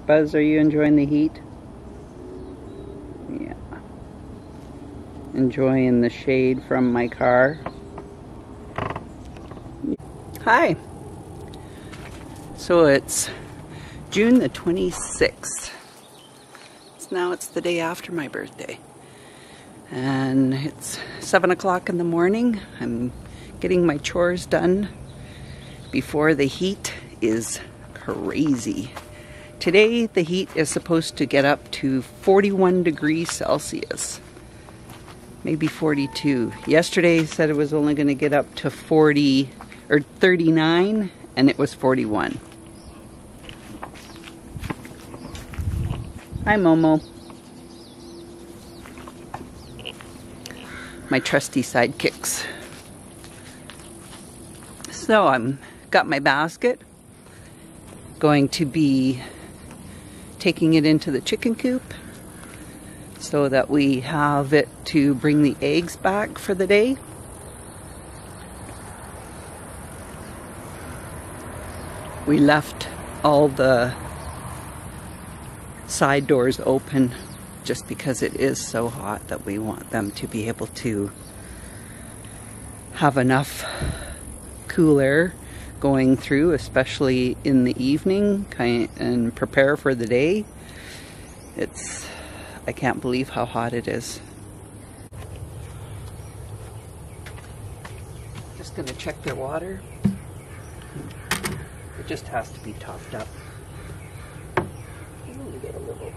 Buzz, are you enjoying the heat? Yeah. Enjoying the shade from my car. Hi. So it's June the 26th. Now it's the day after my birthday. And it's 7 o'clock in the morning. I'm getting my chores done before the heat is crazy. Today the heat is supposed to get up to 41 degrees Celsius. Maybe 42. Yesterday said it was only going to get up to 40 or 39 and it was 41. Hi Momo. My trusty sidekicks. So I'm got my basket. Going to be taking it into the chicken coop so that we have it to bring the eggs back for the day. We left all the side doors open just because it is so hot that we want them to be able to have enough cool air going through, especially in the evening, and prepare for the day. I can't believe how hot it is. Just gonna check their water. It just has to be topped up. I'm gonna get a little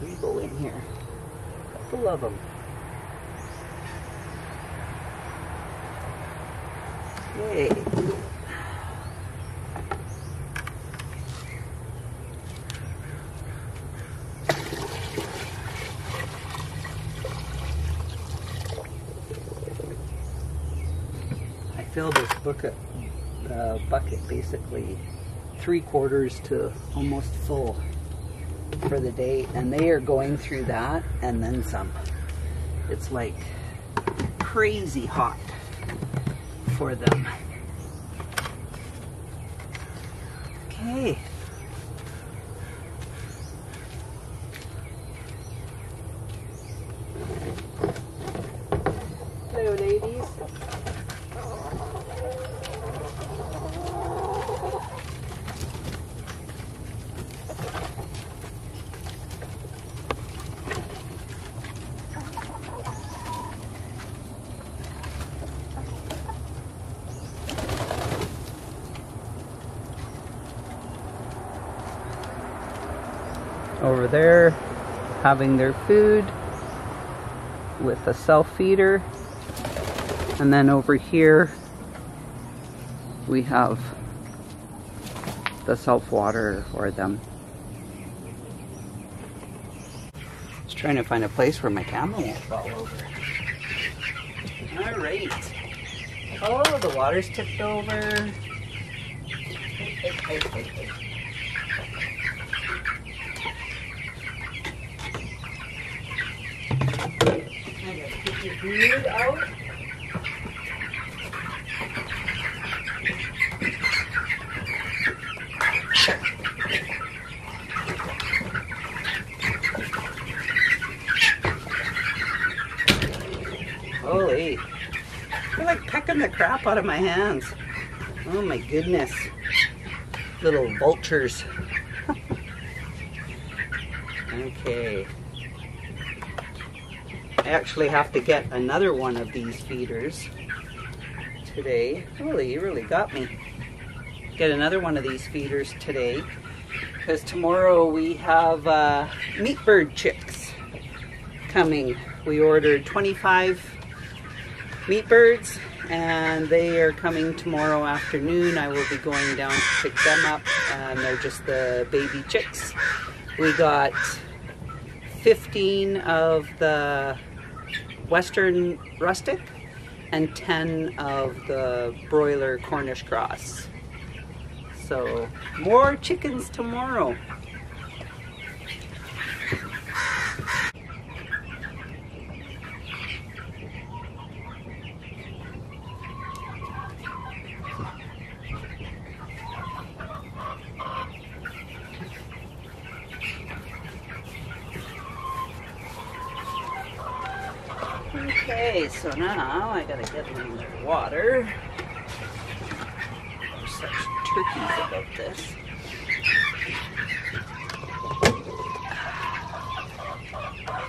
eagle in here. A couple of them. Yay. I filled this bucket basically 3/4 to almost full for the day, and they are going through that and then some. It's like crazy hot for them. Okay. Hello, ladies. Over there, having their food with a self-feeder. And then over here, we have the self-water for them. Just trying to find a place where my camera won't fall over. All right. Oh, the water's tipped over. Hey. Food out. Holy, they're like pecking the crap out of my hands. Oh my goodness. Little vultures. Okay. I actually have to get another one of these feeders today. Holy, you really got me. Get another one of these feeders today because tomorrow we have meat bird chicks coming. We ordered 25 meat birds and they are coming tomorrow afternoon. I will be going down to pick them up, and they're just the baby chicks. We got 15 of the Western rustic and 10 of the broiler Cornish cross. So more chickens tomorrow. Okay, so now I gotta get in their water. There's such turkeys about this.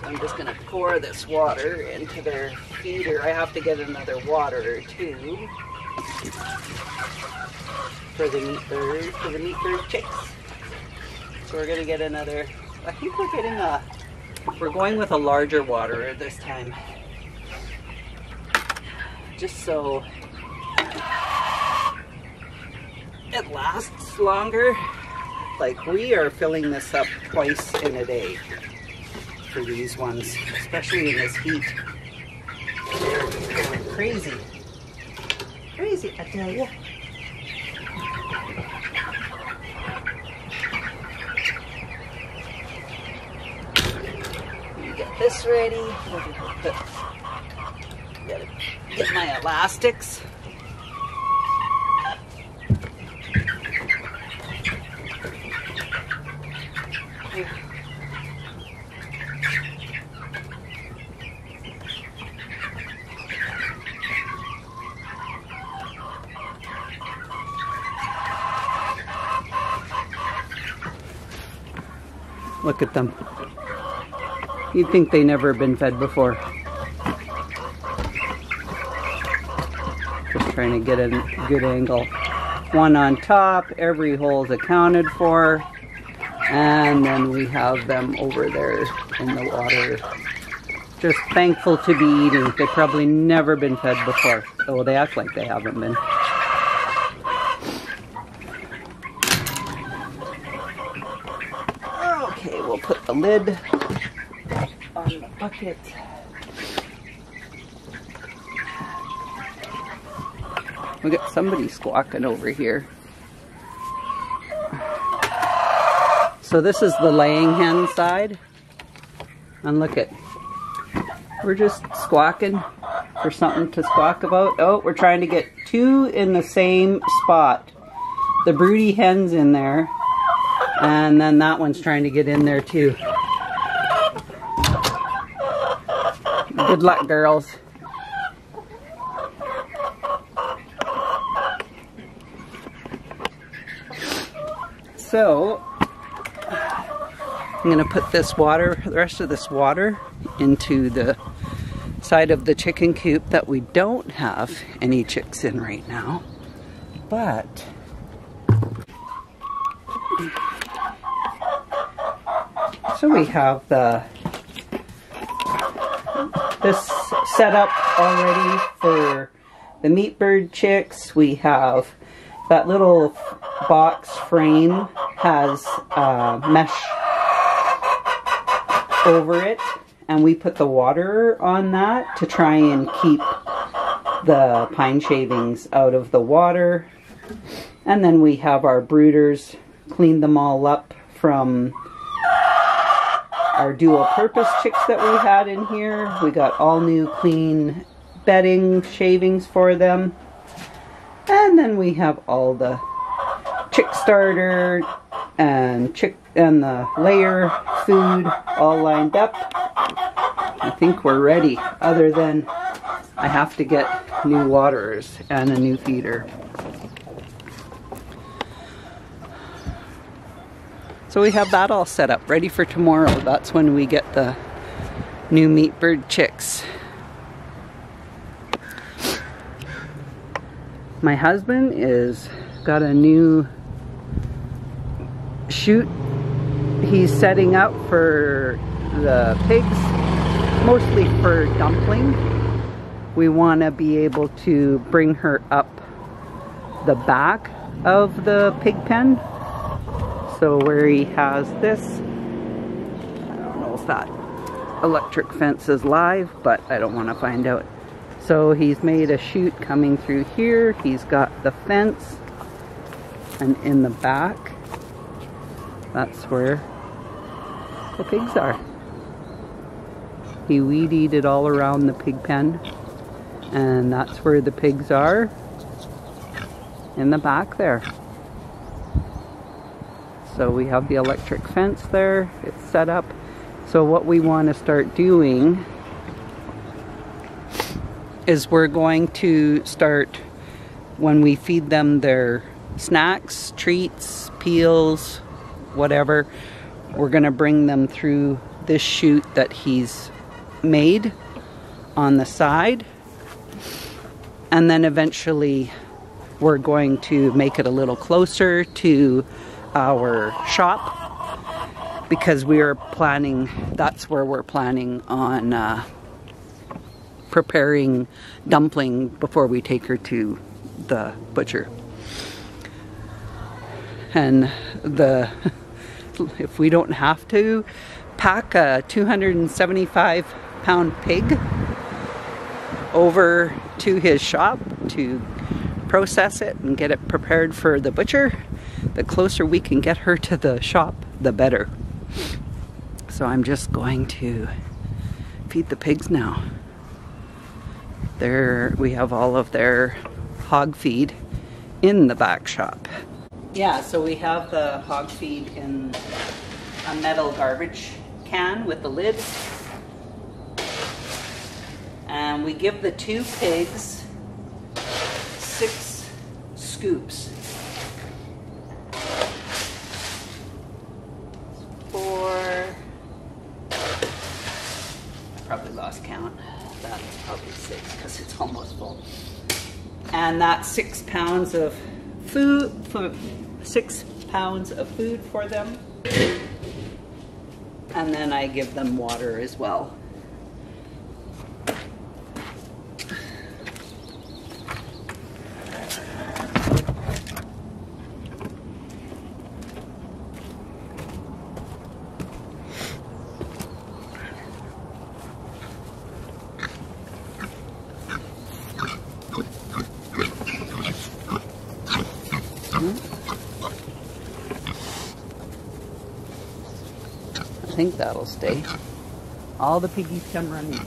I'm just gonna pour this water into their feeder. I have to get another water or two for the meat bird chicks. So we're gonna get another, I think we're going with a larger water this time. Just so it lasts longer. Like, we are filling this up twice in a day for these ones, especially in this heat. They're going crazy. Crazy, I tell you. Get this ready. Gotta get my elastics. Look at them. You'd think they never been fed before. Just trying to get a good angle. One on top, every hole is accounted for. And then we have them over there in the water. Just thankful to be eating. They've probably never been fed before. Oh, they act like they haven't been. Okay, we'll put the lid on the bucket. We got somebody squawking over here. So this is the laying hen side. And look at, we're just squawking for something to squawk about. Oh, we're trying to get two in the same spot. The broody hen's in there. And then that one's trying to get in there too. Good luck, girls. So, I'm going to put this water, the rest of this water, into the side of the chicken coop that we don't have any chicks in right now. But so we have this set up already for the meat bird chicks. We have that little box frame has mesh over it, and we put the water on that to try and keep the pine shavings out of the water. And then we have our brooders, cleaned them all up from our dual purpose chicks that we had in here. We got all new clean bedding shavings for them. And then we have all the chick starter and the layer food all lined up. I think we're ready, other than I have to get new waterers and a new feeder. So we have that all set up, ready for tomorrow. That's when we get the new meat bird chicks. My husband is got a new chute he's setting up for the pigs, mostly for dumpling. We want to be able to bring her up the back of the pig pen. So where he has this, I don't know if that electric fence is live, but I don't want to find out. So he's made a chute coming through here. He's got the fence, and in the back, that's where the pigs are. He weed-eated all around the pig pen, and that's where the pigs are, in the back there. So we have the electric fence there, it's set up. So what we want to start doing is we're going to start, when we feed them their snacks, treats, peels, whatever, we're going to bring them through this chute that he's made on the side, and then eventually we're going to make it a little closer to our shop, because we are planning, that's where we're planning on preparing dumpling before we take her to the butcher. And if we don't have to pack a 275-pound pig over to his shop to process it and get it prepared for the butcher, the closer we can get her to the shop, the better. So I'm just going to feed the pigs now. There we have all of their hog feed in the back shop. Yeah, so we have the hog feed in a metal garbage can with the lid. And we give the 2 pigs 6 scoops. 4, I probably lost count. That's probably 6 because it's almost full. And that's 6 pounds of food, 6 pounds of food for them. And then I give them water as well. I think that'll stay. All the piggies come running.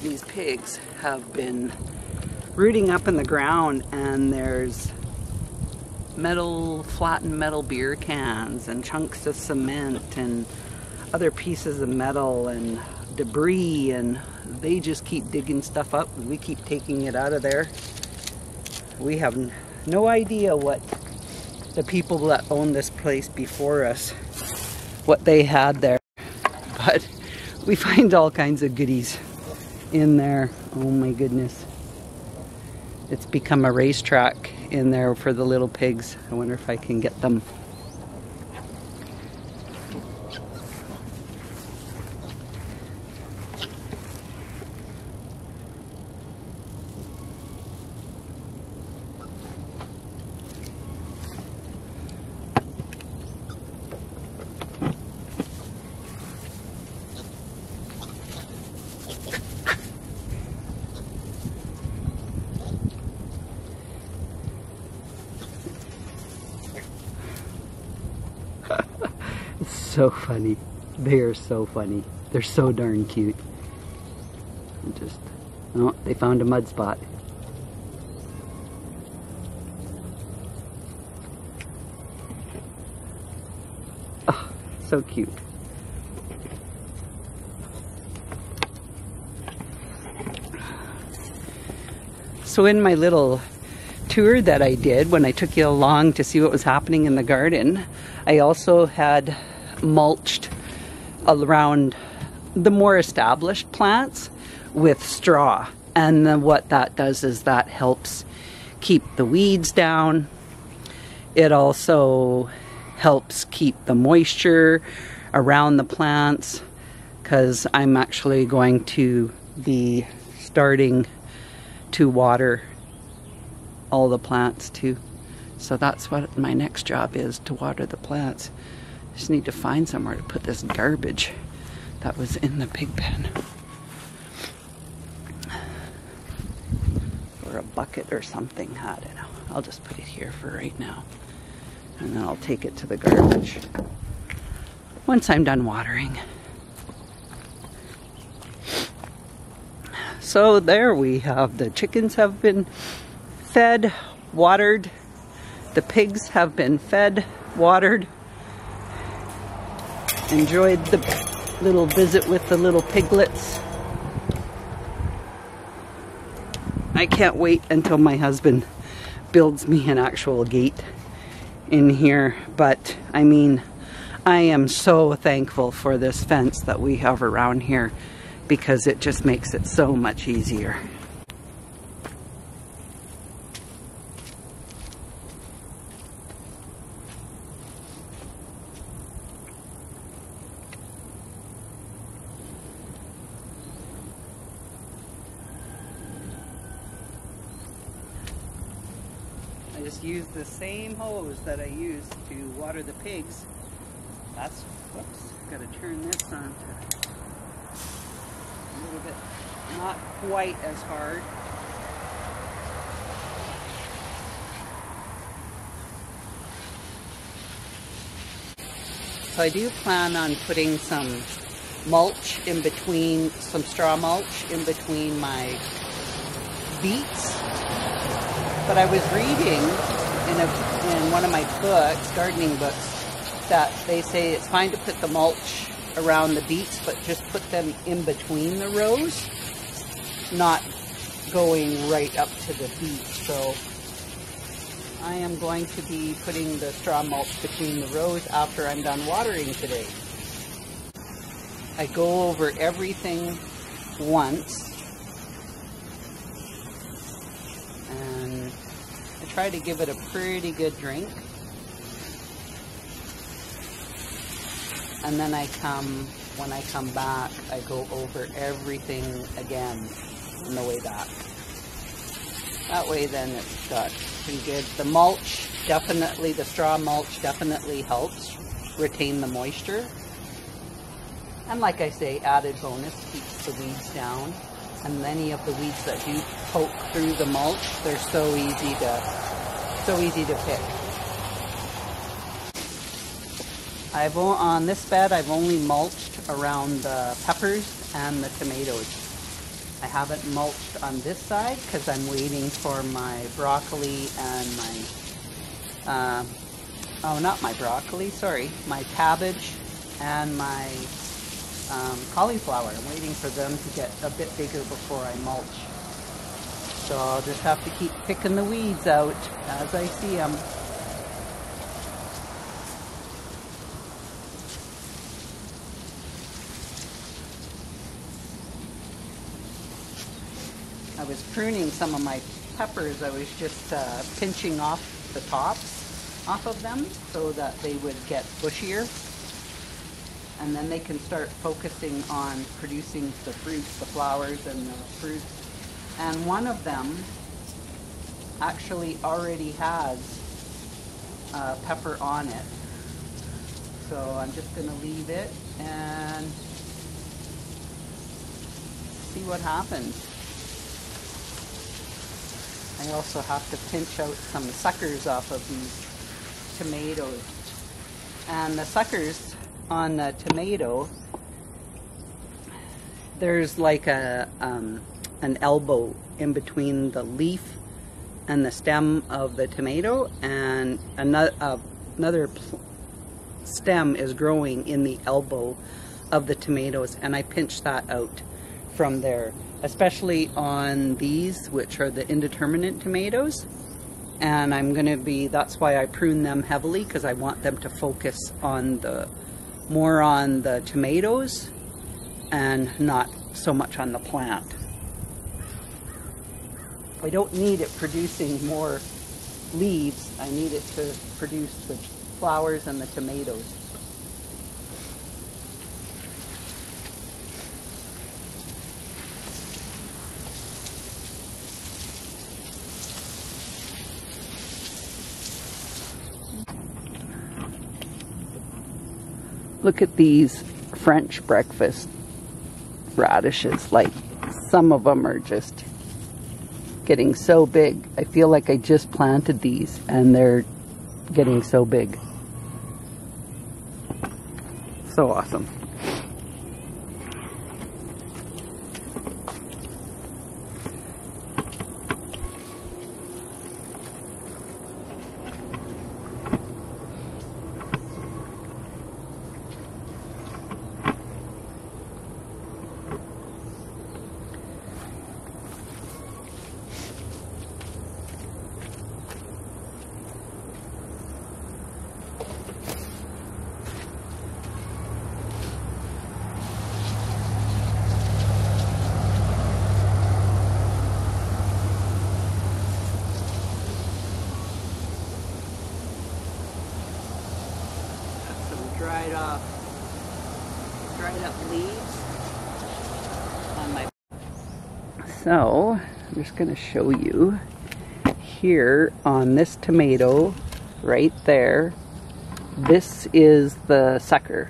These pigs have been rooting up in the ground, and there's flattened metal beer cans and chunks of cement and other pieces of metal and debris, and they just keep digging stuff up. We keep taking it out of there. We have no idea what the people that owned this place before us, what they had there. But we find all kinds of goodies in there. Oh my goodness. It's become a racetrack in there for the little pigs. I wonder if I can get them. So funny. They are so funny. They're so darn cute. Just, oh, they found a mud spot. Oh, so cute. So in my little tour that I did when I took you along to see what was happening in the garden, I also had mulched around the more established plants with straw, and then what that does is that helps keep the weeds down. It also helps keep the moisture around the plants, because I'm actually going to be starting to water all the plants too. So that's what my next job is, to water the plants. Just need to find somewhere to put this garbage that was in the pig pen. Or a bucket or something. I don't know. I'll just put it here for right now. And then I'll take it to the garbage once I'm done watering. So there we have, the chickens have been fed, watered. The pigs have been fed, watered. Enjoyed the little visit with the little piglets. I can't wait until my husband builds me an actual gate in here. But I mean, I am so thankful for this fence that we have around here, because it just makes it so much easier. I just used the same hose that I used to water the pigs. That's, whoops, gotta turn this on to a little bit, not quite as hard. So I do plan on putting some mulch in between, some straw mulch in between my beets. But I was reading in one of my books, gardening books, that they say it's fine to put the mulch around the beets, but just put them in between the rows, not going right up to the beets. So I am going to be putting the straw mulch between the rows after I'm done watering today. I go over everything once, and I try to give it a pretty good drink. And then when I come back, I go over everything again on the way back. That way then it's got pretty good. The mulch definitely, the straw mulch definitely helps retain the moisture. And like I say, added bonus, keeps the weeds down. And any of the weeds that do poke through the mulch, they're so easy to pick. On this bed, I've only mulched around the peppers and the tomatoes. I haven't mulched on this side because I'm waiting for my broccoli and my, not my broccoli, sorry, my cabbage and my cauliflower. I'm waiting for them to get a bit bigger before I mulch. So I'll just have to keep picking the weeds out as I see them. I was pruning some of my peppers. I was just pinching off the tops off of them so that they would get bushier, and then they can start focusing on producing the fruits, the flowers and the fruits. And one of them actually already has pepper on it, so I'm just going to leave it and see what happens. I also have to pinch out some suckers off of these tomatoes. And the suckers on the tomato, there's like an elbow in between the leaf and the stem of the tomato, and another stem is growing in the elbow of the tomatoes, and I pinch that out from there, especially on these, which are the indeterminate tomatoes. And that's why I prune them heavily, because I want them to focus on more on the tomatoes and not so much on the plant. I don't need it producing more leaves. I need it to produce the flowers and the tomatoes. Look at these French breakfast radishes. Like, some of them are just getting so big. I feel like I just planted these and they're getting so big. So awesome. Dried up leaves on my. So I'm just going to show you here on this tomato right there. This is the sucker,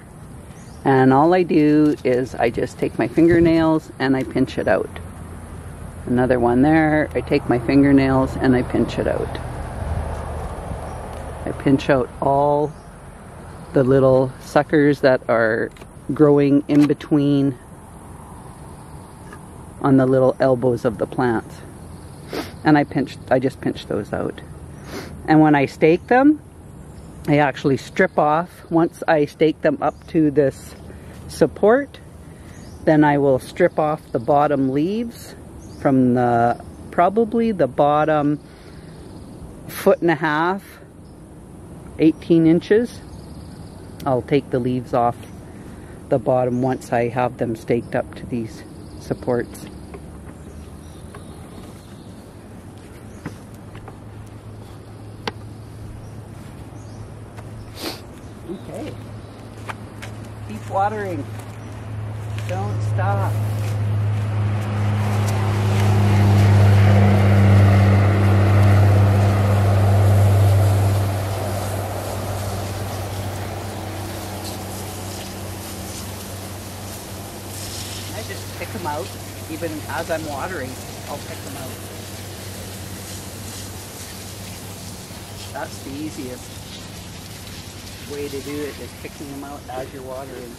and all I do is I just take my fingernails and I pinch it out. Another one there, I take my fingernails and I pinch it out. I pinch out all the little suckers that are growing in between on the little elbows of the plants, and I just pinch those out. And when I stake them, I actually strip off. Once I stake them up to this support, then I will strip off the bottom leaves from probably the bottom 1.5 feet, 18 inches. I'll take the leaves off the bottom once I have them staked up to these supports. Okay. Keep watering. Don't stop. Just pick them out, even as I'm watering, I'll pick them out. That's the easiest way to do it, is picking them out as you're watering.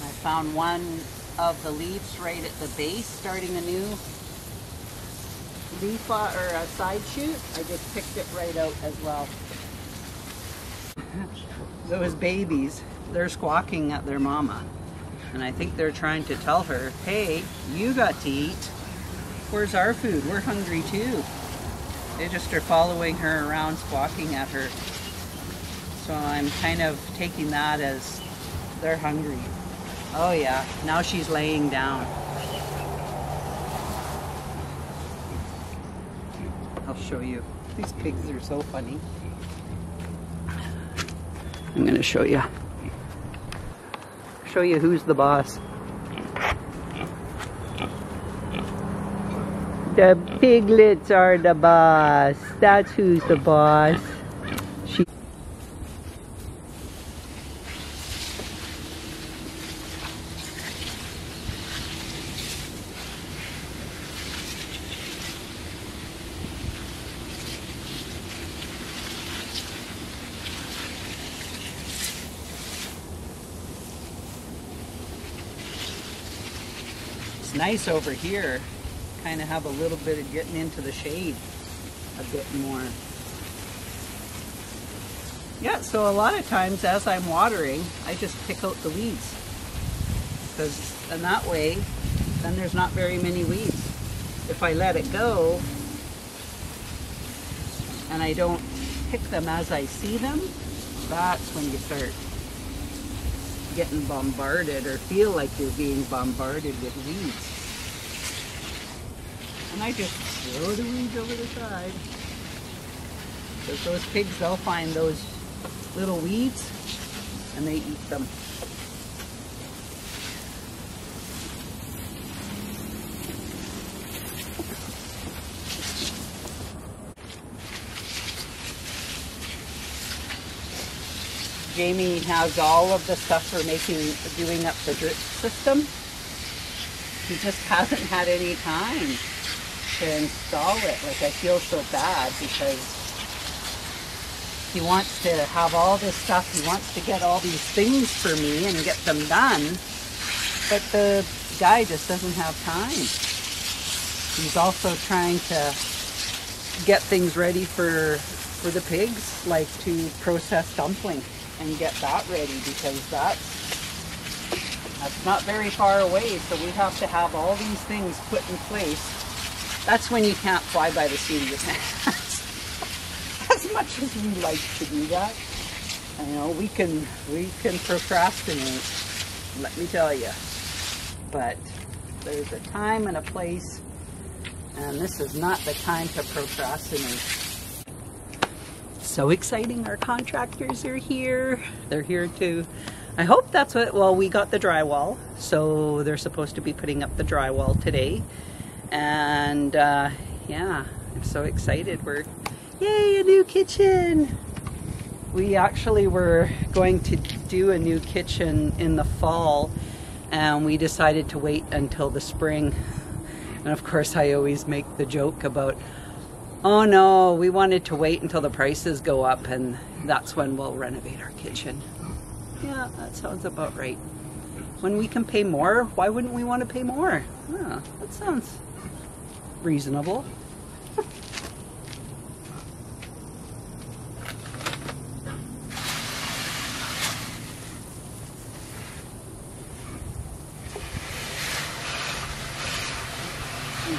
I found one of the leaves right at the base starting anew. leaf or a side shoot, I just picked it right out as well. Those babies, they're squawking at their mama. And I think they're trying to tell her, hey, you got to eat. Where's our food? We're hungry too. They just are following her around, squawking at her. So I'm kind of taking that as they're hungry. Oh yeah, now she's laying down. I'll show you. These pigs are so funny. I'm gonna show you. Show you who's the boss. The piglets are the boss. That's who's the boss. It's nice over here. Kind of have a little bit of getting into the shade a bit more. Yeah, so a lot of times as I'm watering, I just pick out the weeds. And that way, then there's not very many weeds. If I let it go, and I don't pick them as I see them, that's when you start getting bombarded or feel like you're being bombarded with weeds. And I just throw the weeds over the side. Because those pigs, they'll find those little weeds and they eat them. Jamie has all of the stuff for doing up the drip system. He just hasn't had any time to install it. Like, I feel so bad because he wants to have all this stuff. He wants to get all these things for me and get them done, but the guy just doesn't have time. He's also trying to get things ready for the pigs, like to process dumpling and get that ready, because that's not very far away, so we have to have all these things put in place. That's when you can't fly by the seat of your pants. As much as we like to do that, I know we can procrastinate, let me tell you. But there's a time and a place, and this is not the time to procrastinate. So exciting, our contractors are here. They're here to, I hope that's what, well, we got the drywall, so they're supposed to be putting up the drywall today. And yeah, I'm so excited. Yay, a new kitchen! We actually were going to do a new kitchen in the fall, and we decided to wait until the spring. And of course I always make the joke about, oh no, we wanted to wait until the prices go up and that's when we'll renovate our kitchen. Yeah, that sounds about right. When we can pay more, why wouldn't we want to pay more? Oh, that sounds reasonable.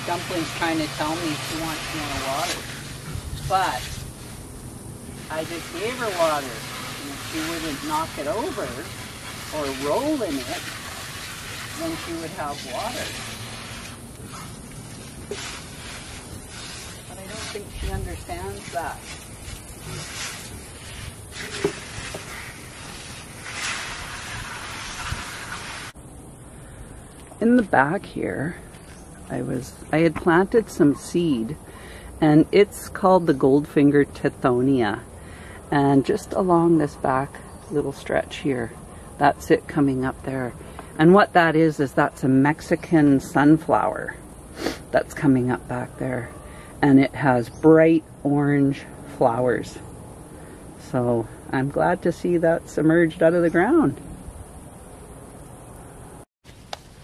Dumpling's trying to tell me she wants more water, but I just gave her water, and if she wouldn't knock it over or roll in it, then she would have water. But I don't think she understands that. In the back here, I had planted some seed, and it's called the Goldfinger Tithonia. And just along this back little stretch here, that's it coming up there. And what that is that's a Mexican sunflower that's coming up back there. And it has bright orange flowers. So I'm glad to see that's emerged out of the ground.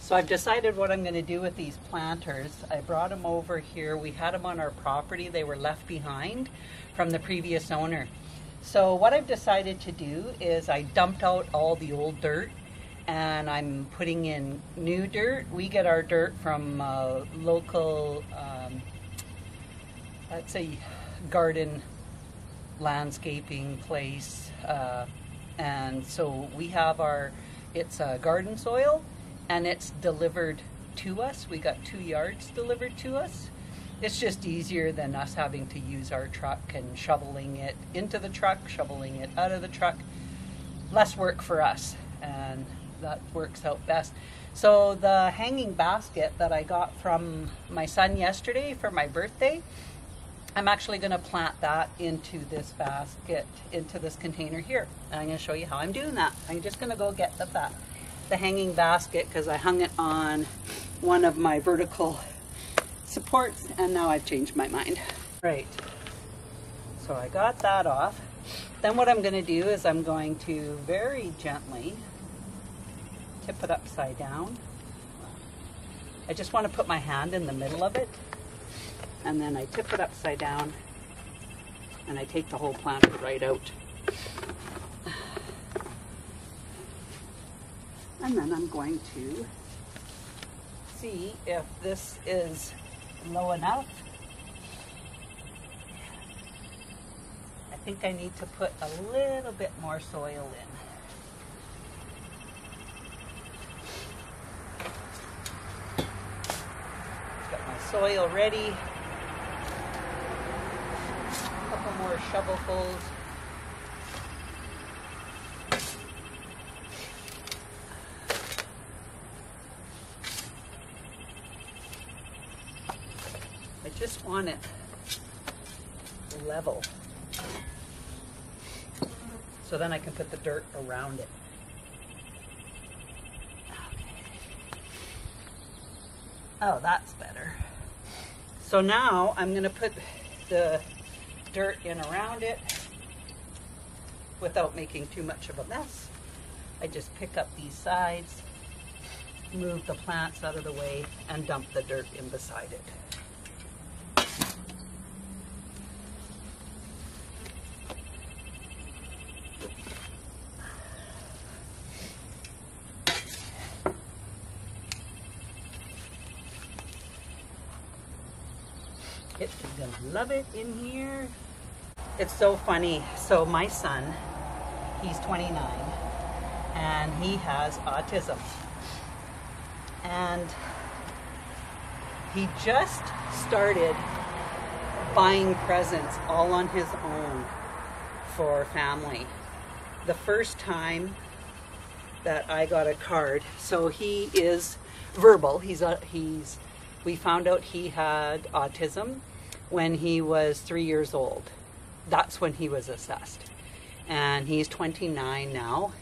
So I've decided what I'm going to do with these planters. I brought them over here. We had them on our property. They were left behind from the previous owner. So what I've decided to do is I dumped out all the old dirt and I'm putting in new dirt. We get our dirt from local, let's say, garden landscaping place. And so we have it's garden soil and it's delivered to us. We got 2 yards delivered to us. It's just easier than us having to use our truck and shoveling it into the truck, shoveling it out of the truck. Less work for us, and that works out best. So the hanging basket that I got from my son yesterday for my birthday, I'm actually going to plant that into this basket, into this container here. And I'm going to show you how I'm doing that. I'm just going to go get the hanging basket because I hung it on one of my vertical supports and now I've changed my mind. Right, so I got that off. Then what I'm going to do is I'm going to very gently tip it upside down. I just want to put my hand in the middle of it and then I tip it upside down and I take the whole planter right out. And then I'm going to see if this is low enough. I think I need to put a little bit more soil in. Got my soil ready. A couple more shovelfuls. I just want it level. So then I can put the dirt around it. Oh, that's better. So now I'm going to put the dirt in around it without making too much of a mess. I just pick up these sides, move the plants out of the way, and dump the dirt in beside it. It's gonna love it in here. It's so funny. So my son, he's 29 and he has autism. And he just started buying presents all on his own for family. The first time that I got a card, so he is verbal. We found out he had autism when he was 3 years old. That's when he was assessed. And he's 29 now.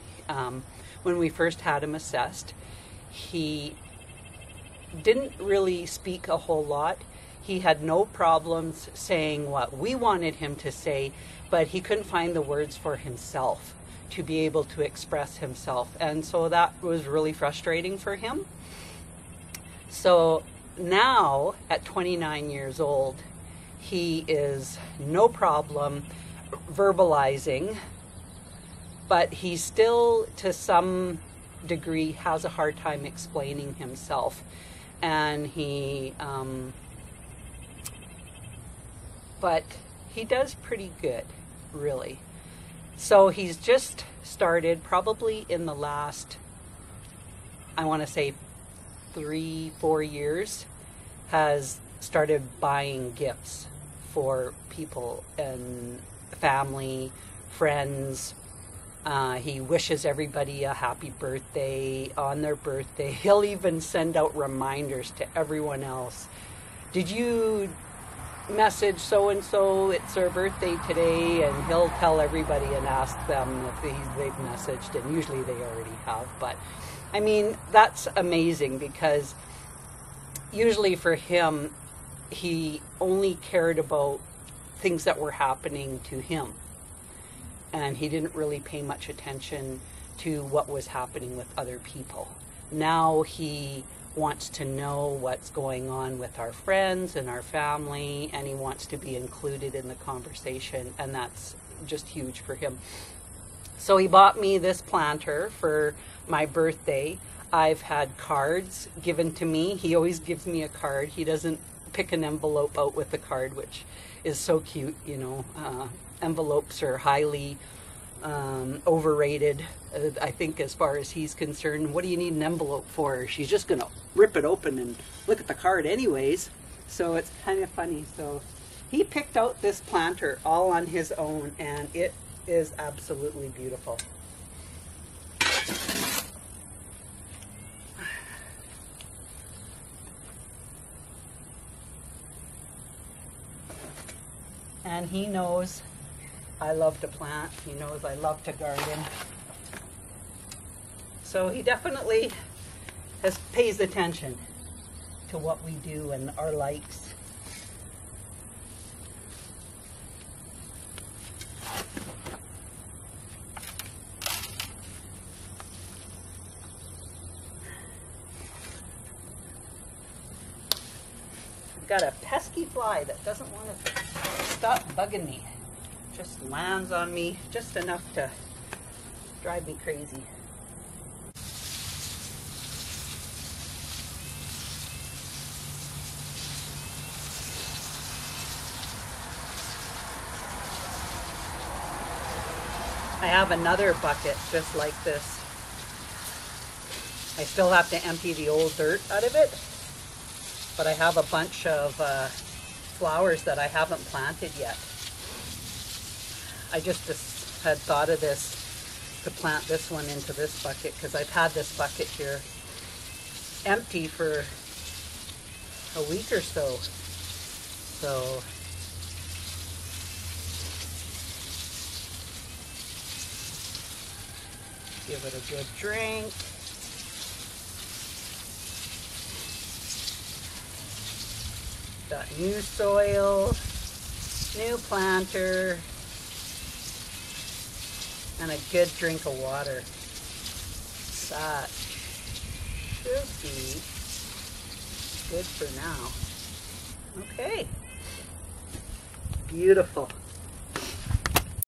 When we first had him assessed, he didn't really speak a whole lot. He had no problems saying what we wanted him to say, but he couldn't find the words for himself to be able to express himself. And so that was really frustrating for him. So now, at 29 years old, he is no problem verbalizing, but he still, to some degree, has a hard time explaining himself. And but he does pretty good, really. So he's just started, probably in the last, I want to say, 3-4 years, has started buying gifts for people and family, friends. He wishes everybody a happy birthday on their birthday. He'll even send out reminders to everyone else. Did you message so-and-so? It's their birthday today. And he'll tell everybody and ask them if they've messaged, and usually they already have. But I mean, that's amazing, because usually for him, he only cared about things that were happening to him. And he didn't really pay much attention to what was happening with other people. now he wants to know what's going on with our friends and our family, and he wants to be included in the conversation, and that's just huge for him. So he bought me this planter for my birthday. I've had cards given to me. He always gives me a card. He doesn't pick an envelope out with the card, which is so cute, you know. Envelopes are highly overrated, I think, as far as he's concerned. What do you need an envelope for? She's just going to rip it open and look at the card anyways. So it's kind of funny. So he picked out this planter all on his own, and it is absolutely beautiful. And he knows I love to plant. He knows I love to garden. So he definitely pays attention to what we do and our likes. I've got a pesky fly that doesn't want to stop bugging me. Just lands on me just enough to drive me crazy. I have another bucket just like this. I still have to empty the old dirt out of it, but I have a bunch of flowers that I haven't planted yet. I just had thought of this, to plant this one into this bucket, because I've had this bucket here empty for a week or so. So give it a good drink. Got new soil, new planter, and a good drink of water. That should be good for now. Okay. Beautiful.